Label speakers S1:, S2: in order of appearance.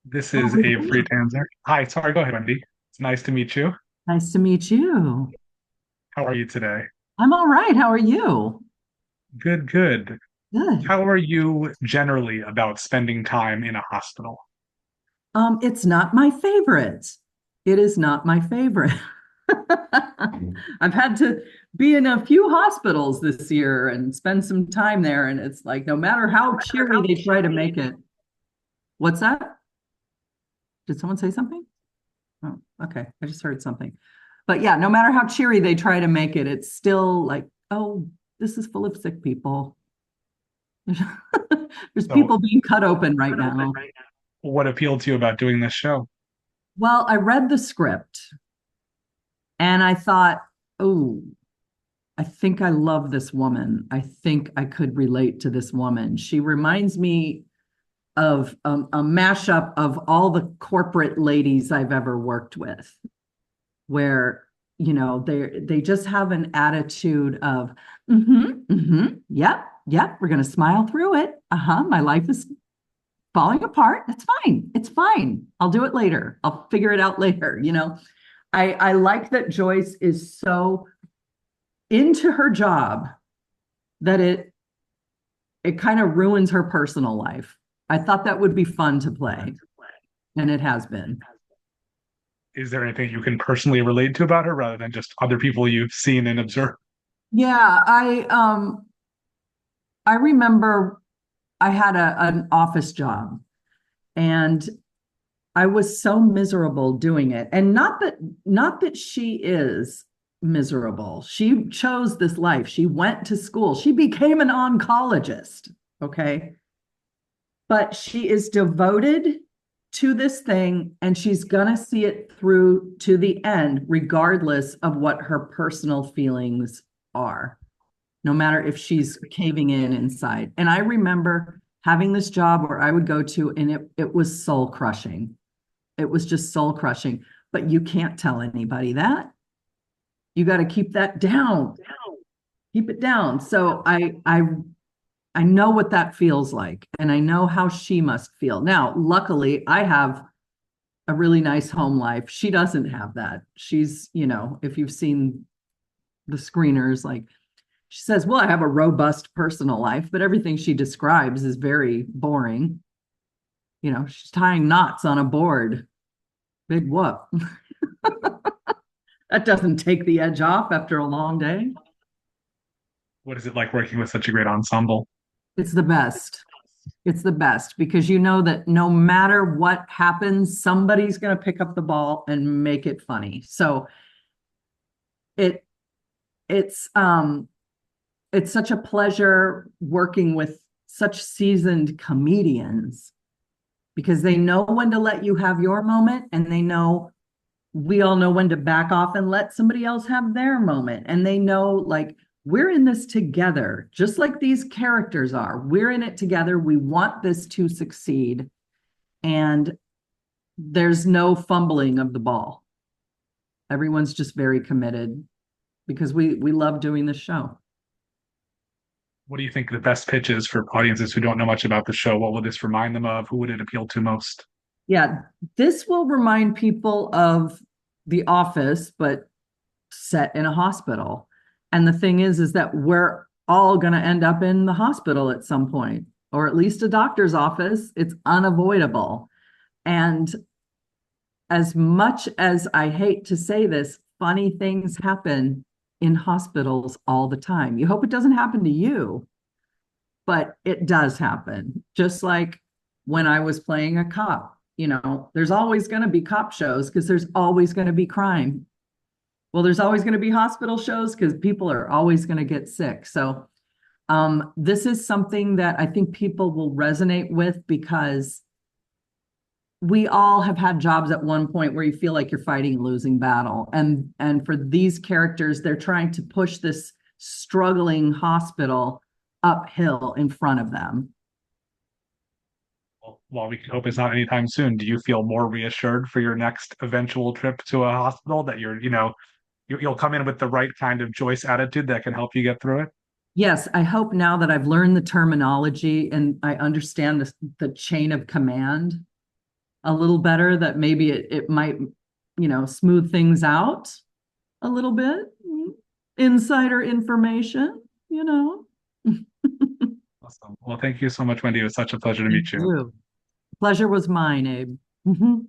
S1: This
S2: How
S1: is
S2: are
S1: Abe
S2: you?
S1: Friedtanzer. Hi, sorry, go ahead, Wendy. It's nice to meet you.
S2: Nice to meet you.
S1: How are you today?
S2: I'm all right. How are you?
S1: Good, good.
S2: Good.
S1: How are you generally about spending time in a hospital?
S2: It's not my favorite. It is not my favorite. I've had to be in a few hospitals this year and spend some time there, and it's like no matter how cheery they try to make it. What's that? Did someone say something? Oh, okay. I just heard something. But yeah, no matter how cheery they try to make it, it's still like, oh, this is full of sick people. There's
S1: So,
S2: people being cut open right now.
S1: what appealed to you about doing this show?
S2: Well, I read the script and I thought, oh, I think I love this woman. I think I could relate to this woman. She reminds me of a mashup of all the corporate ladies I've ever worked with, where they just have an attitude of, yep, yep, we're gonna smile through it. Uh-huh, my life is falling apart. That's fine. It's fine. I'll do it later. I'll figure it out later. I like that Joyce is so into her job that it kind of ruins her personal life. I thought that would be fun to play, and it has been.
S1: Is there anything you can personally relate to about her rather than just other people you've seen and observed?
S2: Yeah, I remember I had an office job and I was so miserable doing it. And not that she is miserable. She chose this life. She went to school. She became an oncologist, okay? But she is devoted to this thing and she's going to see it through to the end regardless of what her personal feelings are, no matter if she's caving in inside. And I remember having this job where I would go to and it was soul crushing. It was just soul crushing. But you can't tell anybody that. You got to keep that down. Keep it down. So I know what that feels like, and I know how she must feel. Now, luckily, I have a really nice home life. She doesn't have that. If you've seen the screeners, like she says, well, I have a robust personal life, but everything she describes is very boring. She's tying knots on a board. Big whoop. That doesn't take the edge off after a long day.
S1: What is it like working with such a great ensemble?
S2: It's the best. It's the best because you know that no matter what happens, somebody's going to pick up the ball and make it funny. So it it's it's such a pleasure working with such seasoned comedians because they know when to let you have your moment and we all know when to back off and let somebody else have their moment. And they know, like, we're in this together, just like these characters are. We're in it together. We want this to succeed. And there's no fumbling of the ball. Everyone's just very committed because we love doing this show.
S1: What do you think the best pitch is for audiences who don't know much about the show? What will this remind them of? Who would it appeal to most?
S2: Yeah, this will remind people of The Office, but set in a hospital. And the thing is that we're all going to end up in the hospital at some point, or at least a doctor's office. It's unavoidable. And as much as I hate to say this, funny things happen in hospitals all the time. You hope it doesn't happen to you, but it does happen. Just like when I was playing a cop, there's always going to be cop shows because there's always going to be crime. Well, there's always going to be hospital shows because people are always going to get sick. So, this is something that I think people will resonate with because we all have had jobs at one point where you feel like you're fighting a losing battle. And for these characters, they're trying to push this struggling hospital uphill in front of them.
S1: Well, while we can hope it's not anytime soon, do you feel more reassured for your next eventual trip to a hospital that you'll come in with the right kind of Joyce attitude that can help you get through it?
S2: Yes, I hope now that I've learned the terminology and I understand the chain of command, a little better, that maybe it might, smooth things out a little bit. Insider information, you know.
S1: Awesome. Well, thank you so much, Wendy. It was such a pleasure to
S2: Thank
S1: meet you.
S2: you. Pleasure was mine, Abe. Mhm.